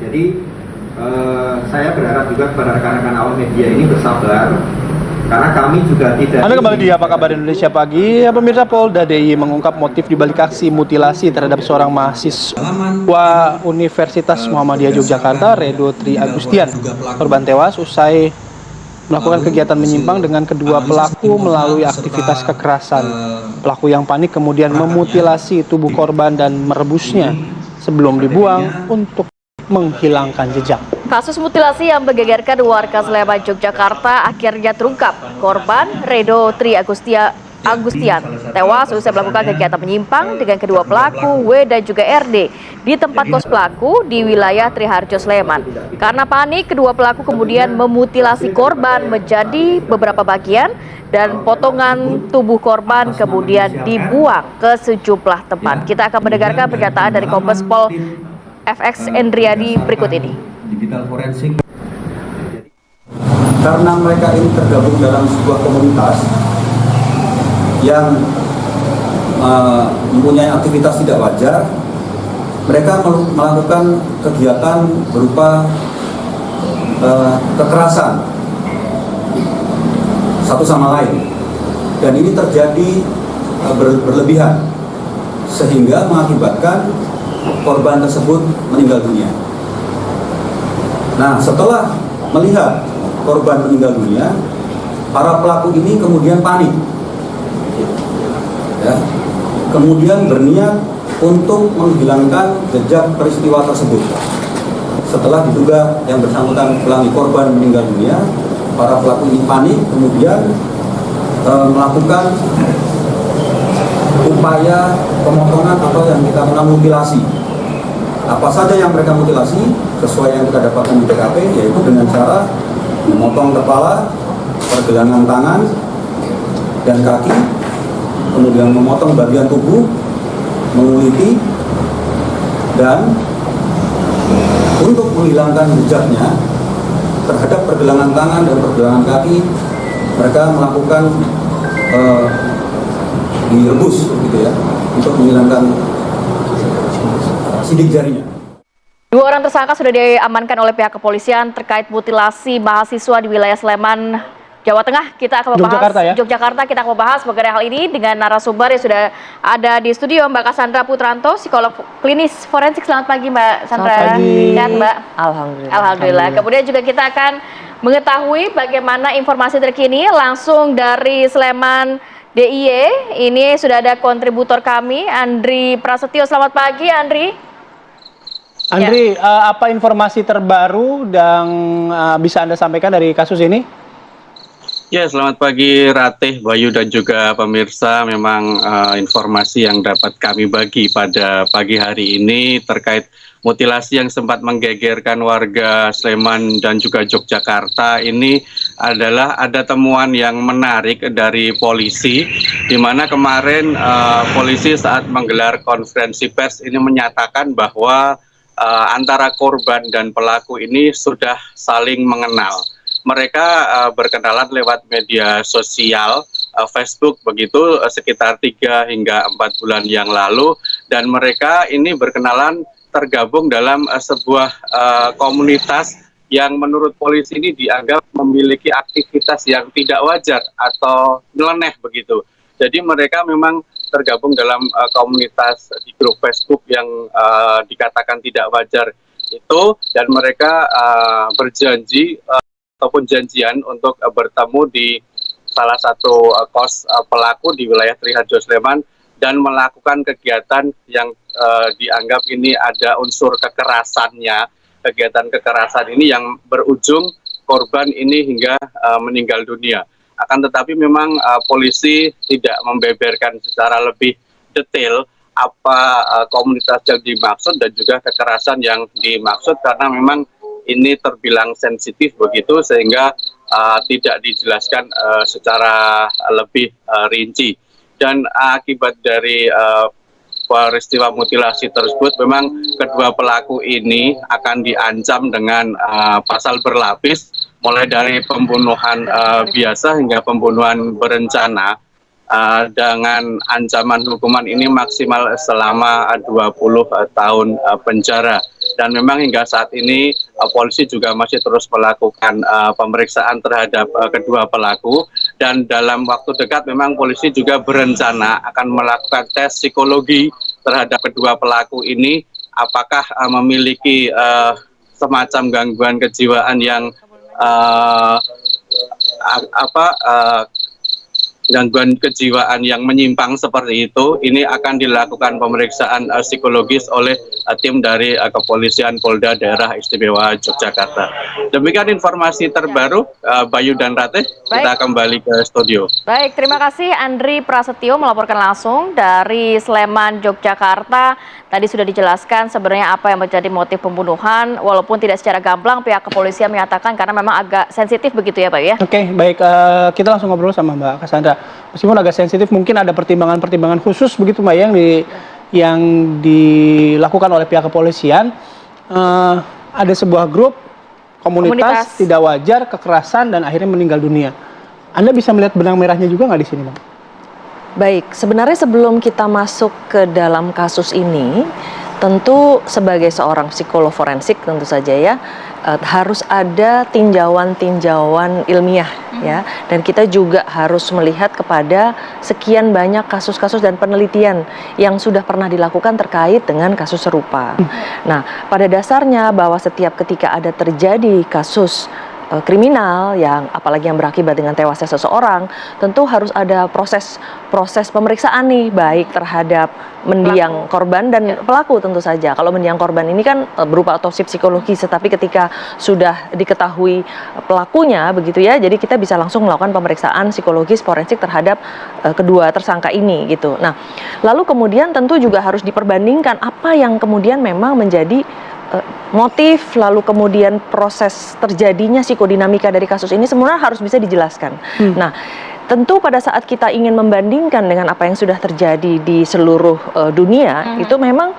Jadi saya berharap juga kepada rekan-rekan awam media ini bersabar, karena kami juga tidak. Anda kembali di Apa Kabar Indonesia Pagi. Ya, pemirsa, Polda DIY mengungkap motif dibalik aksi mutilasi terhadap seorang mahasiswa Universitas Muhammadiyah Yogyakarta, Redo Tri Agustian. Korban tewas usai melakukan kegiatan menyimpang dengan kedua pelaku melalui aktivitas kekerasan. Pelaku yang panik kemudian memutilasi tubuh korban dan merebusnya sebelum dibuang untuk menghilangkan jejak. Kasus mutilasi yang menggegerkan warga Sleman, Yogyakarta akhirnya terungkap. Korban Redo Tri Agustian tewas usai melakukan kegiatan menyimpang dengan kedua pelaku W dan juga RD di tempat kos pelaku di wilayah Triharjo, Sleman. Karena panik, kedua pelaku kemudian memutilasi korban menjadi beberapa bagian dan potongan tubuh korban kemudian dibuang ke sejumlah tempat. Kita akan mendengarkan pernyataan dari Kombes Pol FX Endriadi berikut ini. Digital forensik. Karena mereka ini tergabung dalam sebuah komunitas yang mempunyai aktivitas tidak wajar, mereka melakukan kegiatan berupa kekerasan satu sama lain, dan ini terjadi berlebihan sehingga mengakibatkan korban tersebut meninggal dunia. Nah, setelah melihat korban meninggal dunia, para pelaku ini kemudian panik, ya, kemudian berniat untuk menghilangkan jejak peristiwa tersebut. Setelah diduga yang bersangkutan ulangi korban meninggal dunia, para pelaku ini panik, kemudian melakukan upaya pemotongan atau yang kita kenal mutilasi. Apa saja yang mereka mutilasi sesuai yang kita dapatkan di TKP, yaitu dengan cara memotong kepala, pergelangan tangan dan kaki, kemudian memotong bagian tubuh, menguliti, dan untuk menghilangkan jejaknya terhadap pergelangan tangan dan pergelangan kaki, mereka melakukan direbus, gitu ya, untuk menghilangkan sidik jarinya. Dua orang tersangka sudah diamankan oleh pihak kepolisian terkait mutilasi mahasiswa di wilayah Sleman, Jawa Tengah. Kita akan membahas Yogyakarta. Kita akan membahas mengenai hal ini dengan narasumber yang sudah ada di studio, Mbak Cassandra Putranto, psikolog klinis forensik. Selamat pagi, Mbak Cassandra. Selamat pagi. Dan Mbak. Alhamdulillah. Kemudian juga kita akan mengetahui bagaimana informasi terkini langsung dari Sleman DIY. Ini sudah ada kontributor kami, Andri Prasetyo. Selamat pagi, Andri. Andri, apa informasi terbaru yang bisa Anda sampaikan dari kasus ini? Ya, selamat pagi Ratih, Bayu, dan juga pemirsa. Memang informasi yang dapat kami bagi pada pagi hari ini terkait mutilasi yang sempat menggegerkan warga Sleman dan juga Yogyakarta ini adalah ada temuan yang menarik dari polisi, di mana kemarin polisi saat menggelar konferensi pers ini menyatakan bahwa antara korban dan pelaku ini sudah saling mengenal. Mereka berkenalan lewat media sosial, Facebook begitu, sekitar 3 hingga 4 bulan yang lalu, dan mereka ini berkenalan tergabung dalam sebuah komunitas yang menurut polisi ini dianggap memiliki aktivitas yang tidak wajar atau nyeleneh begitu. Jadi mereka memang tergabung dalam komunitas di grup Facebook yang dikatakan tidak wajar itu, dan mereka berjanji ataupun janjian untuk bertemu di salah satu kos pelaku di wilayah Triharjo, Sleman, dan melakukan kegiatan yang dianggap ini ada unsur kekerasannya. Kegiatan kekerasan ini yang berujung korban ini hingga meninggal dunia. Akan tetapi memang polisi tidak membeberkan secara lebih detail apa komunitas yang dimaksud dan juga kekerasan yang dimaksud, karena memang ini terbilang sensitif begitu, sehingga tidak dijelaskan secara lebih rinci. Dan akibat dari peristiwa mutilasi tersebut, memang kedua pelaku ini akan diancam dengan pasal berlapis, mulai dari pembunuhan biasa hingga pembunuhan berencana, dengan ancaman hukuman ini maksimal selama 20 tahun penjara. dan memang hingga saat ini polisi juga masih terus melakukan pemeriksaan terhadap kedua pelaku, dan dalam waktu dekat memang polisi juga berencana akan melakukan tes psikologi terhadap kedua pelaku ini, apakah memiliki semacam gangguan kejiwaan yang gangguan kejiwaan yang menyimpang seperti itu. Ini akan dilakukan pemeriksaan psikologis oleh tim dari kepolisian Polda Daerah Istimewa Yogyakarta. Demikian informasi terbaru, Bayu dan Ratih. Kita kembali ke studio. Baik, terima kasih Andri Prasetyo melaporkan langsung dari Sleman, Yogyakarta. Tadi sudah dijelaskan sebenarnya apa yang menjadi motif pembunuhan, walaupun tidak secara gamblang pihak kepolisian menyatakan karena memang agak sensitif begitu ya Pak ya? Oke, baik. Kita langsung ngobrol sama Mbak Cassandra. Meskipun agak sensitif, mungkin ada pertimbangan-pertimbangan khusus begitu Mbak yang dilakukan oleh pihak kepolisian. Ada sebuah grup komunitas tidak wajar, kekerasan, dan akhirnya meninggal dunia. Anda bisa melihat benang merahnya juga nggak di sini, Bang? Baik, sebenarnya sebelum kita masuk ke dalam kasus ini, tentu sebagai seorang psikolog forensik tentu saja ya, harus ada tinjauan-tinjauan ilmiah ya, dan kita juga harus melihat kepada sekian banyak kasus-kasus dan penelitian yang sudah pernah dilakukan terkait dengan kasus serupa. Nah, pada dasarnya bahwa setiap ketika ada terjadi kasus kriminal yang apalagi yang berakibat dengan tewasnya seseorang, tentu harus ada proses pemeriksaan nih, baik terhadap mendiang korban dan pelaku tentu saja. Kalau mendiang korban ini kan berupa otopsi psikologis, tetapi ketika sudah diketahui pelakunya begitu ya, jadi kita bisa langsung melakukan pemeriksaan psikologis forensik terhadap kedua tersangka ini gitu. Nah, lalu kemudian tentu juga harus diperbandingkan apa yang kemudian memang menjadi motif, lalu kemudian proses terjadinya psikodinamika dari kasus ini sebenarnya harus bisa dijelaskan. Nah, tentu pada saat kita ingin membandingkan dengan apa yang sudah terjadi di seluruh dunia, itu memang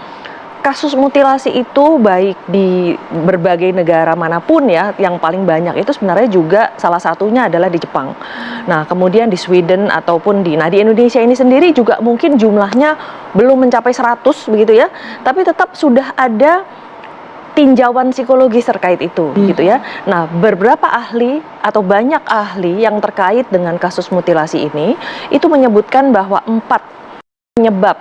kasus mutilasi itu baik di berbagai negara manapun ya, yang paling banyak itu sebenarnya juga salah satunya adalah di Jepang. Nah, kemudian di Sweden ataupun di Indonesia ini sendiri juga mungkin jumlahnya belum mencapai 100 begitu ya, tapi tetap sudah ada tinjauan psikologis terkait itu gitu ya. Nah, beberapa ahli atau banyak ahli yang terkait dengan kasus mutilasi ini itu menyebutkan bahwa 4 penyebab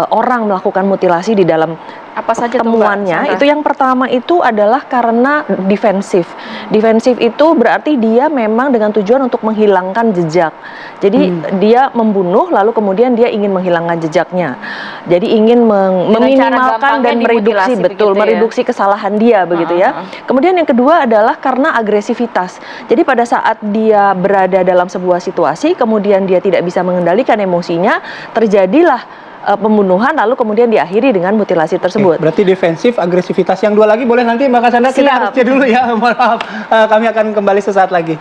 orang melakukan mutilasi di dalam apa saja temuannya. Itu yang pertama itu adalah karena defensif. Defensif itu berarti dia memang dengan tujuan untuk menghilangkan jejak. Jadi dia membunuh lalu kemudian dia ingin menghilangkan jejaknya. Jadi ingin meminimalkan dan mereduksi mereduksi kesalahan dia begitu ya. Kemudian yang kedua adalah karena agresivitas. Jadi pada saat dia berada dalam sebuah situasi kemudian dia tidak bisa mengendalikan emosinya, terjadilah pembunuhan lalu kemudian diakhiri dengan mutilasi tersebut. Berarti defensif, agresivitas. Yang dua lagi boleh nanti Mbak Cassandra, kita harus jeda dulu ya. Maaf, kami akan kembali sesaat lagi.